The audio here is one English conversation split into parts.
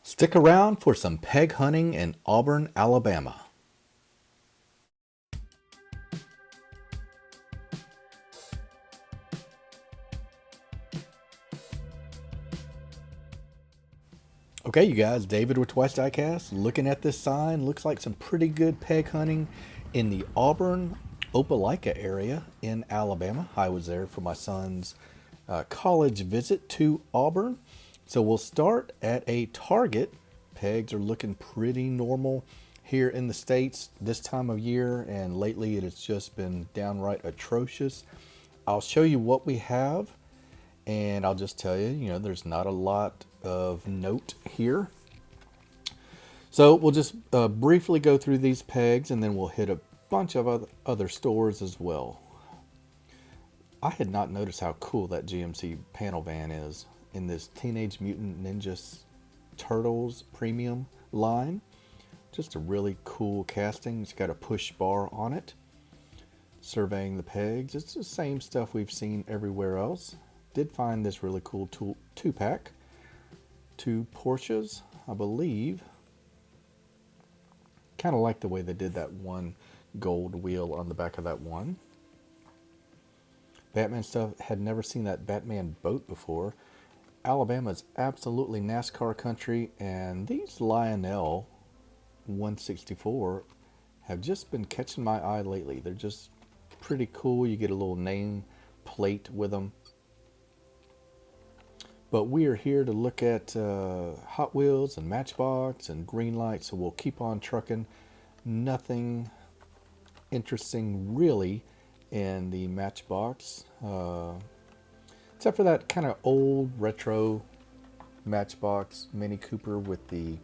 Stick around for some peg hunting in Auburn, Alabama. Okay, you guys, David with Twice Diecast. Looking at this sign, looks like some pretty good peg hunting in the Auburn, Opelika area in Alabama. I was there for my son's college visit to Auburn. So we'll start at a target. Pegs are looking pretty normal here in the States this time of year, and lately it has just been downright atrocious. I'll show you what we have, and I'll just tell you, there's not a lot of note here. So we'll just briefly go through these pegs, and then we'll hit a bunch of other stores as well. I had not noticed how cool that GMC panel van is in this Teenage Mutant Ninja Turtles premium line. Just a really cool casting. It's got a push bar on it. Surveying the pegs, it's the same stuff we've seen everywhere else. Did find this really cool two-pack. Two Porsches, I believe. Kind of like the way they did that one gold wheel on the back of that one. Batman stuff, had never seen that Batman boat before. Alabama's absolutely NASCAR country, and these Lionel 164 have just been catching my eye lately. They're just pretty cool. You get a little name plate with them. But we are here to look at Hot Wheels and Matchbox and Greenlight, so we'll keep on trucking. Nothing interesting really in the Matchbox, except for that kind of old retro Matchbox Mini Cooper with the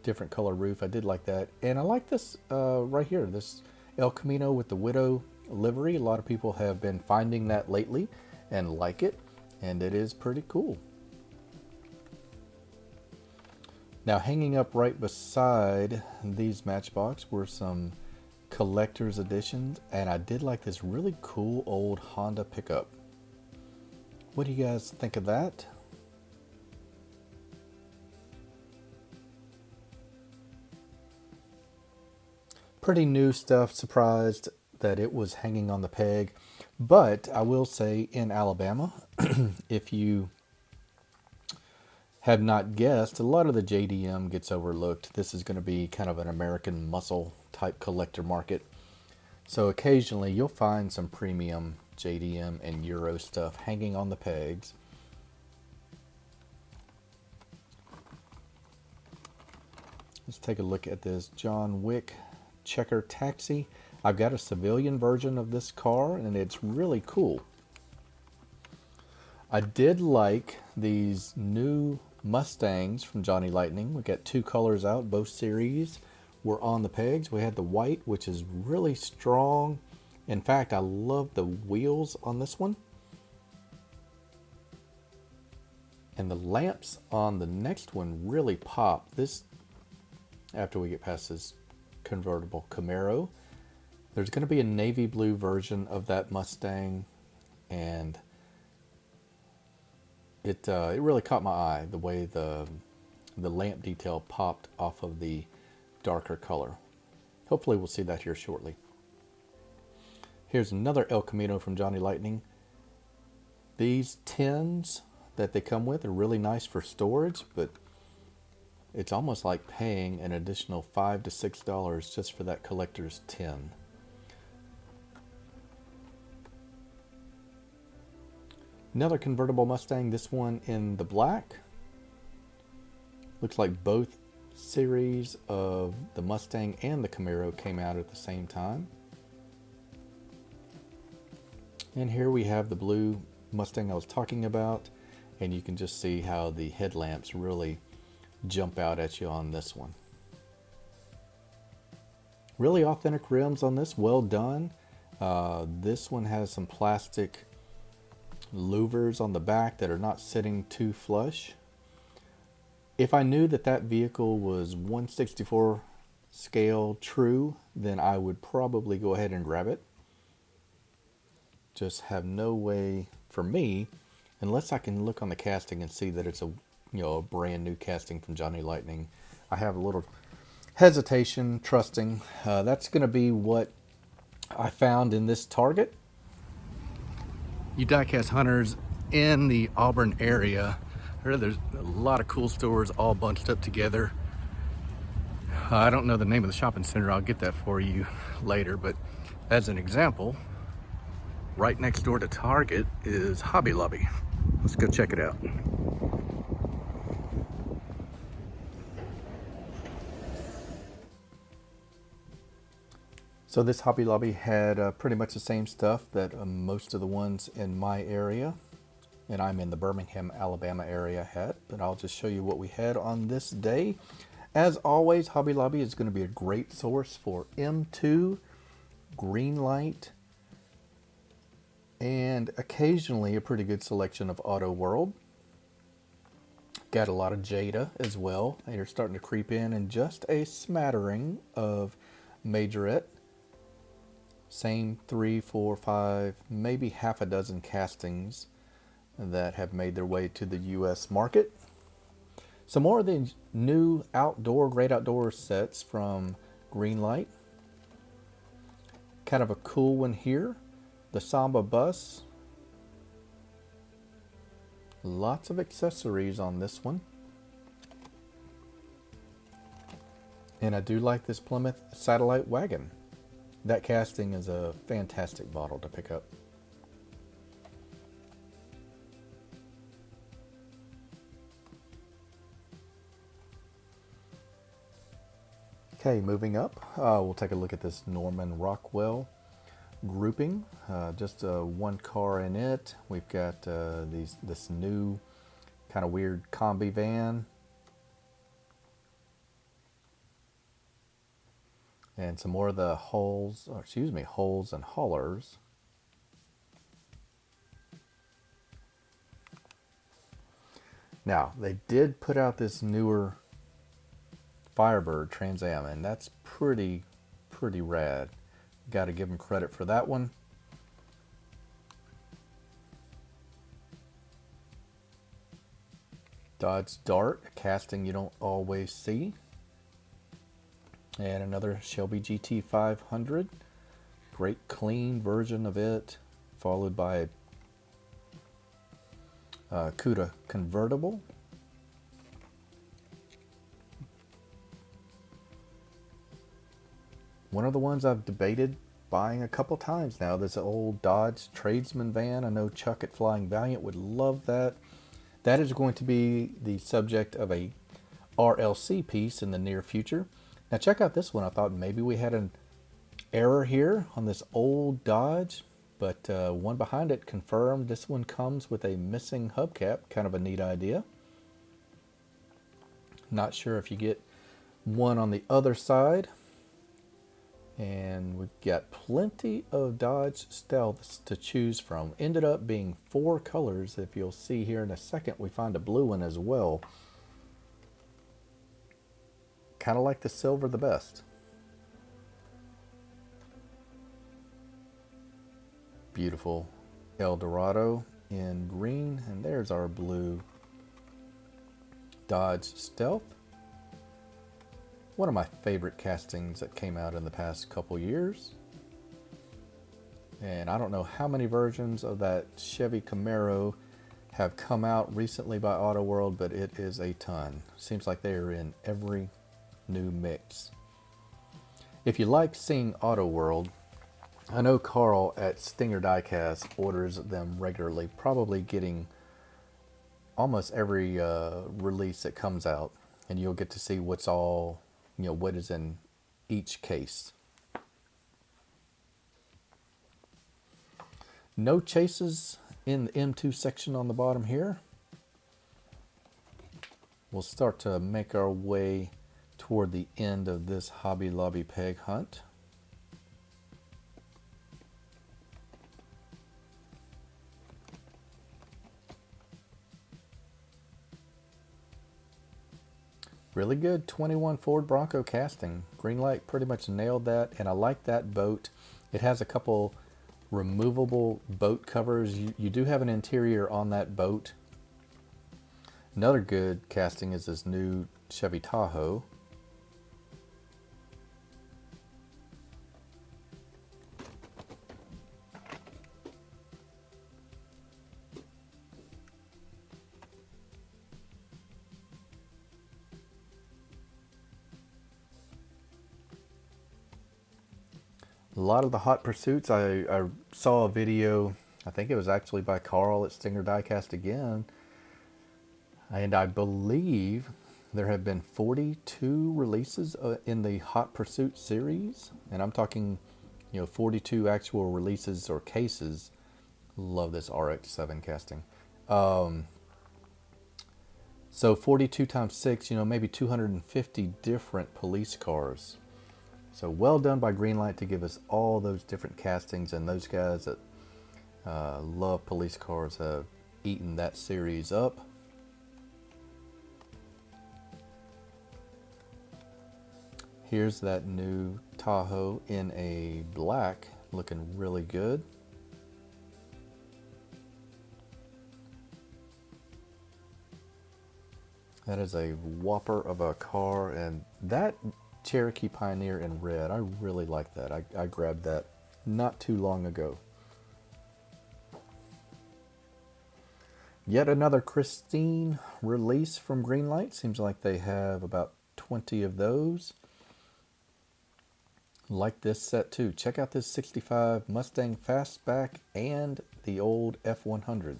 different color roof. I did like that, and I like this right here, this El Camino with the Widow livery. A lot of people have been finding that lately and like it, and it is pretty cool. Now, hanging up right beside these Matchbox were some collector's editions, and I did like this really cool old Honda pickup. What do you guys think of that? Pretty new stuff. Surprised that it was hanging on the peg, but I will say in Alabama, if you have not guessed, a lot of the JDM gets overlooked. This is going to be kind of an American muscle type collector market. So occasionally you'll find some premium JDM and Euro stuff hanging on the pegs. Let's take a look at this John Wick Checker Taxi. I've got a civilian version of this car, and it's really cool. I did like these new Mustangs from Johnny Lightning. We got two colors out, both series were on the pegs. We had the white, which is really strong. In fact, I love the wheels on this one. And the lamps on the next one really pop. This, after we get past this convertible Camaro, there's going to be a navy blue version of that Mustang, and it really caught my eye, the way the lamp detail popped off of the darker color. Hopefully we'll see that here shortly. Here's another El Camino from Johnny Lightning. These tins that they come with are really nice for storage, but it's almost like paying an additional $5 to $6 just for that collector's tin. Another convertible Mustang, this one in the black. Looks like both series of the Mustang and the Camaro came out at the same time. And here we have the blue Mustang I was talking about, and you can just see how the headlamps really jump out at you on this one. Really authentic rims on this, well done. This one has some plastic louvers on the back that are not sitting too flush. If I knew that that vehicle was 1/64 scale true, then I would probably go ahead and grab it. Just have no way for me, unless I can look on the casting and see that it's a a brand new casting from Johnny Lightning, I have a little hesitation trusting that's going to be what I found in this Target. You diecast hunters in the Auburn area, there's a lot of cool stores all bunched up together. I don't know the name of the shopping center. I'll get that for you later, but as an example, right next door to Target is Hobby Lobby. Let's go check it out. So this Hobby Lobby had pretty much the same stuff that most of the ones in my area, and I'm in the Birmingham, Alabama area, had, but I'll just show you what we had on this day. As always, Hobby Lobby is going to be a great source for M2, green light, and occasionally a pretty good selection of Auto World. Got a lot of Jada as well. They're starting to creep in, and just a smattering of Majorette. Same 3, 4, 5, maybe half a dozen castings that have made their way to the US market. Some more of the new great outdoor sets from Greenlight. Kind of a cool one here, the Samba bus. Lots of accessories on this one. And I do like this Plymouth Satellite wagon. That casting is a fantastic bottle to pick up. Okay, moving up, we'll take a look at this Norman Rockwell grouping. Just one car in it. We've got this new kind of weird combi van. And some more of the holes and haulers. Now, they did put out this newer Firebird Trans Am, and that's pretty rad. Got to give them credit for that one. Dodge Dart, a casting you don't always see. And another Shelby GT 500. Great clean version of it, followed by a Cuda convertible. One of the ones I've debated buying a couple times now, this old Dodge Tradesman van. I know Chuck at Flying Valiant would love that. That is going to be the subject of a RLC piece in the near future. Now check out this one. I thought maybe we had an error here on this old Dodge, but one behind it confirmed this one comes with a missing hubcap. Kind of a neat idea. Not sure if you get one on the other side. And we've got plenty of Dodge Stealths to choose from. Ended up being 4 colors. If you'll see here in a second, we find a blue one as well. Kind of like the silver the best. Beautiful Eldorado in green. And there's our blue Dodge Stealth. One of my favorite castings that came out in the past couple years. And I don't know how many versions of that Chevy Camaro have come out recently by Auto World, but it is a ton. Seems like they are in every new mix. If you like seeing Auto World, I know Carl at Stinger Diecast orders them regularly, probably getting almost every release that comes out, and you'll get to see what's all, what is in each case. No chases in the M2 section on the bottom here. We'll start to make our way toward the end of this Hobby Lobby peg hunt. Really good 21 Ford Bronco casting. Greenlight pretty much nailed that, and I like that boat. It has a couple removable boat covers. You do have an interior on that boat, Another good casting is this new Chevy Tahoe. A lot of the hot pursuits, I saw a video, I think it was actually by Carl at Stinger Diecast again, and I believe there have been 42 releases in the Hot Pursuit series, and I'm talking, 42 actual releases or cases. Love this RX-7 casting. So 42 times 6, maybe 250 different police cars. So well done by Greenlight to give us all those different castings, and those guys that love police cars have eaten that series up. Here's that new Tahoe in a black, looking really good. That is a whopper of a car, and that Cherokee Pioneer in red, I really like that. I grabbed that not too long ago. Yet another Christine release from Greenlight. Seems like they have about 20 of those. Like this set too. Check out this 65 Mustang Fastback and the old F100.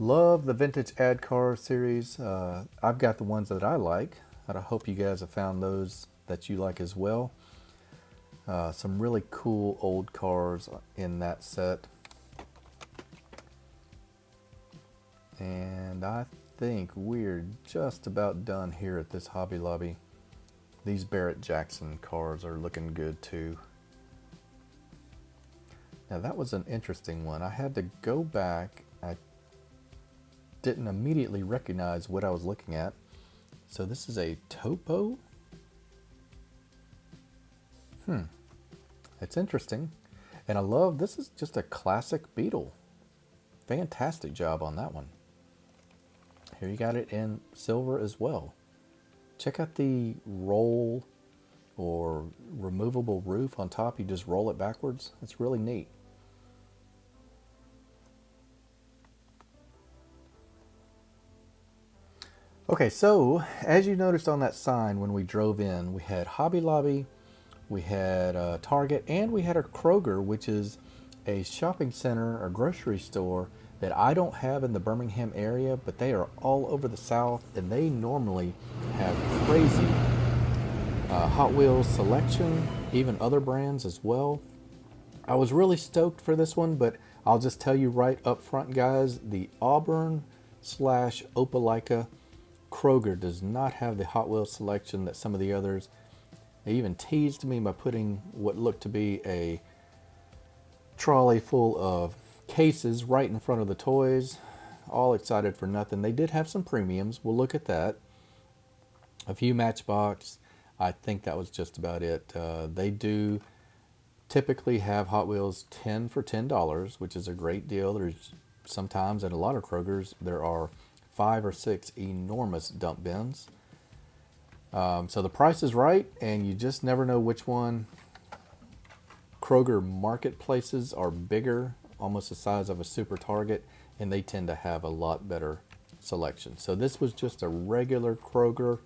Love the vintage ad car series. I've got the ones that I like. I hope you guys have found those that you like as well. Some really cool old cars in that set. And I think we're just about done here at this Hobby Lobby. These Barrett Jackson cars are looking good too. Now that was an interesting one. I had to go back. I didn't immediately recognize what I was looking at. So this is a Topo. It's interesting. And I love, this is just a classic Beetle. Fantastic job on that one. Here you got it in silver as well. Check out the roll or removable roof on top. You just roll it backwards. It's really neat. Okay, so as you noticed on that sign when we drove in, we had Hobby Lobby, we had Target, and we had a Kroger, which is a shopping center or grocery store that I don't have in the Birmingham area, but they are all over the South, and they normally have crazy Hot Wheels selection, even other brands as well. I was really stoked for this one, but I'll just tell you right up front, guys, the Auburn slash Opelika Kroger does not have the Hot Wheels selection that some of the others. They even teased me by putting what looked to be a trolley full of cases right in front of the toys. All excited for nothing. They did have some premiums. We'll look at that. A few Matchbox. I think that was just about it. They do typically have Hot Wheels 10 for $10, which is a great deal. There's sometimes at a lot of Krogers there are 5 or 6 enormous dump bins. So the price is right, and you just never know which one. Kroger marketplaces are bigger, almost the size of a super Target, and they tend to have a lot better selection. So this was just a regular Kroger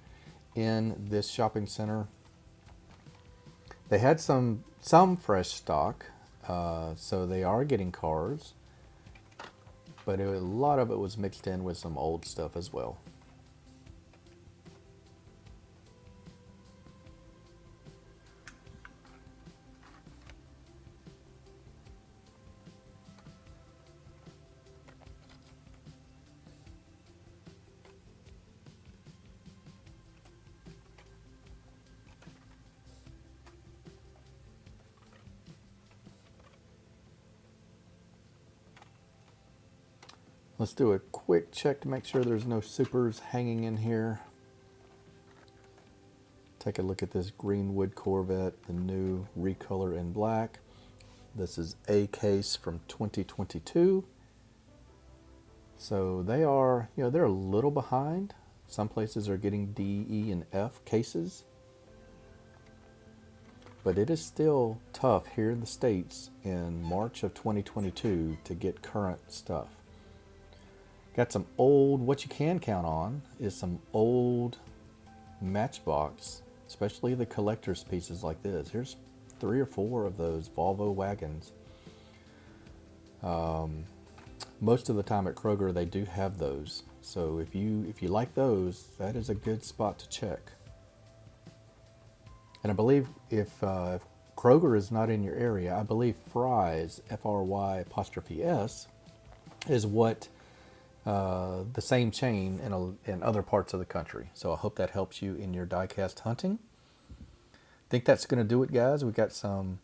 in this shopping center. They had some fresh stock, so they are getting cars, but a lot of it was mixed in with some old stuff as well. Let's do a quick check to make sure there's no supers hanging in here. take a look at this Greenwood Corvette, the new recolor in black. This is a case from 2022. So they are, they're a little behind. Some places are getting D, E, and F cases. But it is still tough here in the States in March of 2022 to get current stuff. Got some old, what you can count on is some old Matchbox, especially the collector's pieces like this. Here's 3 or 4 of those Volvo wagons. Most of the time at Kroger they do have those. So if you like those, that is a good spot to check. And I believe if Kroger is not in your area, I believe Fry's, Fry''S, is what the same chain in other parts of the country. So I hope that helps you in your diecast hunting. I think that's going to do it, guys. We got some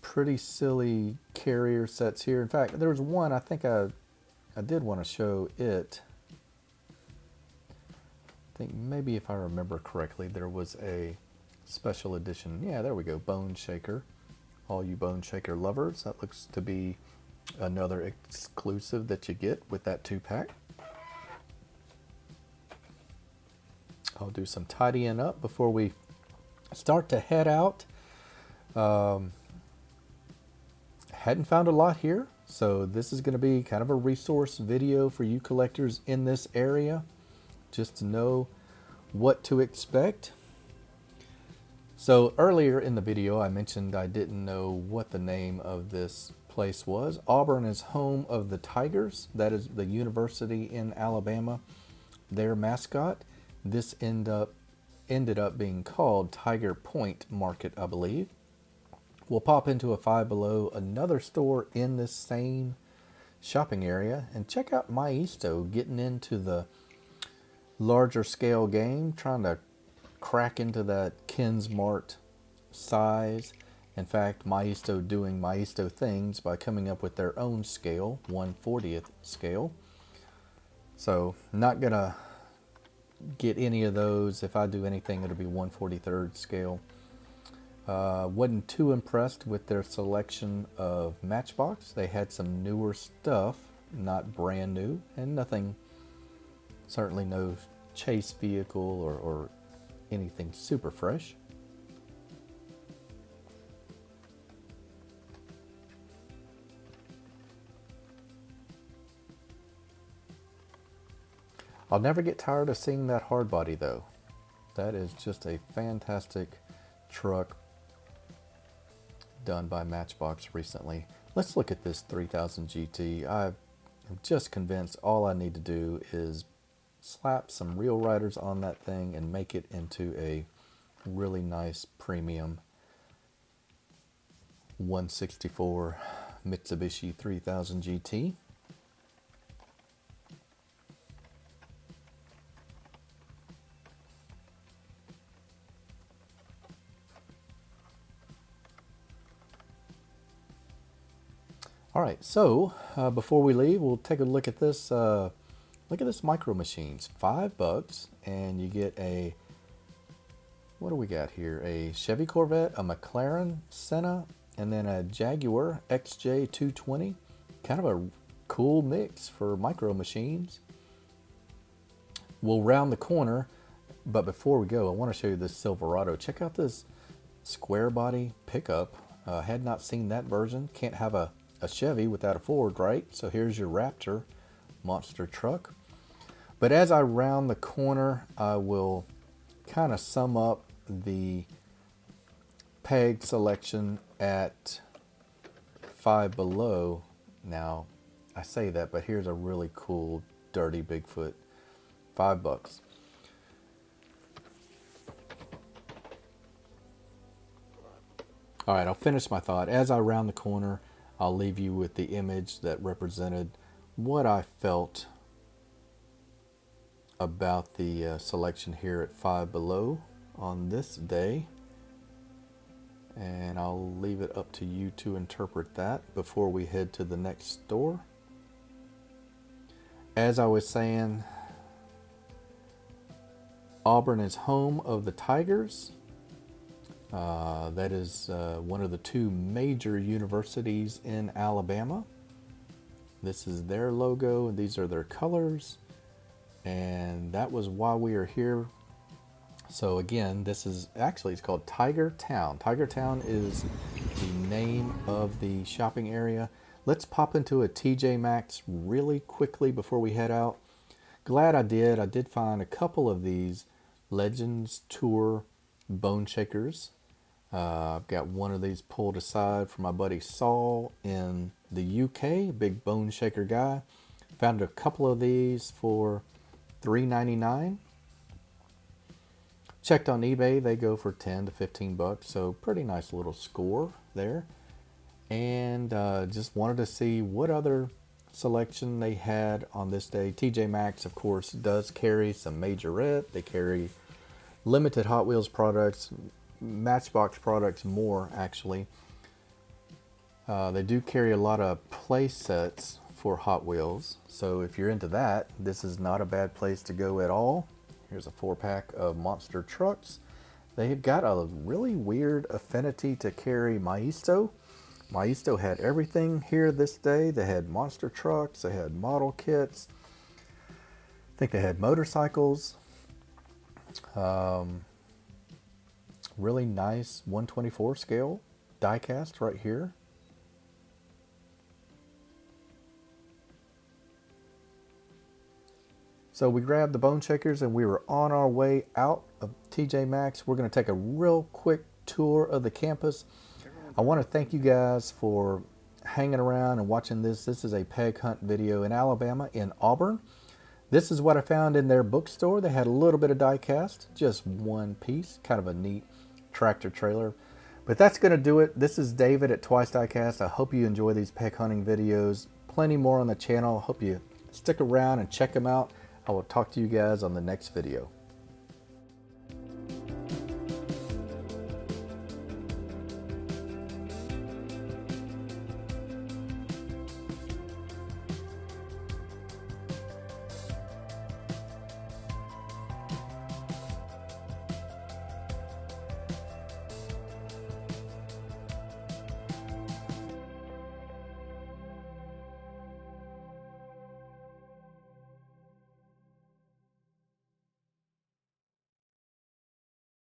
pretty silly carrier sets here. In fact, there was one, I think I did want to show it. I think maybe if I remember correctly, there was a special edition. Yeah, there we go, Bone Shaker. All you Bone Shaker lovers, that looks to be another exclusive that you get with that 2-pack. I'll do some tidying up before we start to head out. Hadn't found a lot here, so this is going to be kind of a resource video for you collectors in this area, just to know what to expect. So earlier in the video I mentioned I didn't know what the name of this place was. Auburn is home of the Tigers. That is the university in Alabama, their mascot. This ended up being called Tiger Point Market, I believe. We'll pop into a Five Below, another store in this same shopping area, and check out Maisto getting into the larger scale game, trying to crack into that Kinsmart size. In fact, Maisto doing Maisto things by coming up with their own scale, 1/40th scale. So not gonna get any of those. If I do anything, it'll be 1/43rd scale. Wasn't too impressed with their selection of Matchbox. They had some newer stuff, not brand new, and nothing, certainly no chase vehicle or anything super fresh. I'll never get tired of seeing that hard body though. That is just a fantastic truck done by Matchbox recently. Let's look at this 3000 GT. I'm just convinced all I need to do is slap some real riders on that thing and make it into a really nice premium 164 Mitsubishi 3000 GT. All right, so before we leave, we'll take a look at this. Look at this Micro Machines, $5, and you get a, what do we got here? A Chevy Corvette, a McLaren Senna, and then a Jaguar XJ220. Kind of a cool mix for Micro Machines. We'll round the corner, but before we go, I want to show you this Silverado. Check out this square body pickup. Had not seen that version. Can't have a Chevy without a Ford, right? So here's your Raptor monster truck. But as I round the corner, I will kind of sum up the Peg selection at Five Below. Now, I say that, but here's a really cool dirty Bigfoot, $5. All right, I'll finish my thought. As I round the corner, I'll leave you with the image that represented what I felt about the selection here at Five Below on this day. And I'll leave it up to you to interpret that before we head to the next store. As I was saying, Auburn is home of the Tigers. That is one of the two major universities in Alabama. This is their logo, and these are their colors. And that was why we are here. So again, this is actually, it's called Tiger Town. Tiger Town is the name of the shopping area. Let's pop into a TJ Maxx really quickly before we head out. Glad I did. I did find a couple of these Legends Tour bone shakers. I've got one of these pulled aside for my buddy Saul in the UK, big bone shaker guy. Found a couple of these for $3.99. Checked on eBay, they go for 10 to 15 bucks, so pretty nice little score there. And just wanted to see what other selection they had on this day. TJ Maxx, of course, does carry some majorette. They carry limited Hot Wheels products, Matchbox products more actually. They do carry a lot of play sets for Hot Wheels, so if you're into that, this is not a bad place to go at all. Here's a 4-pack of monster trucks. They've got a really weird affinity to carry Maisto. Maisto had everything here this day. They had monster trucks, they had model kits, I think they had motorcycles. Really nice 1/24 scale diecast right here. So we grabbed the bone shakers and we were on our way out of TJ Maxx. We're going to take a real quick tour of the campus. I want to thank you guys for hanging around and watching this. This is a peg hunt video in Alabama, in Auburn. This is what I found in their bookstore. They had a little bit of diecast, just one piece, kind of a neat tractor trailer. But that's going to do it. This is David at Twice Diecast. I hope you enjoy these peg hunting videos. Plenty more on the channel. I hope you stick around and check them out. I will talk to you guys on the next video.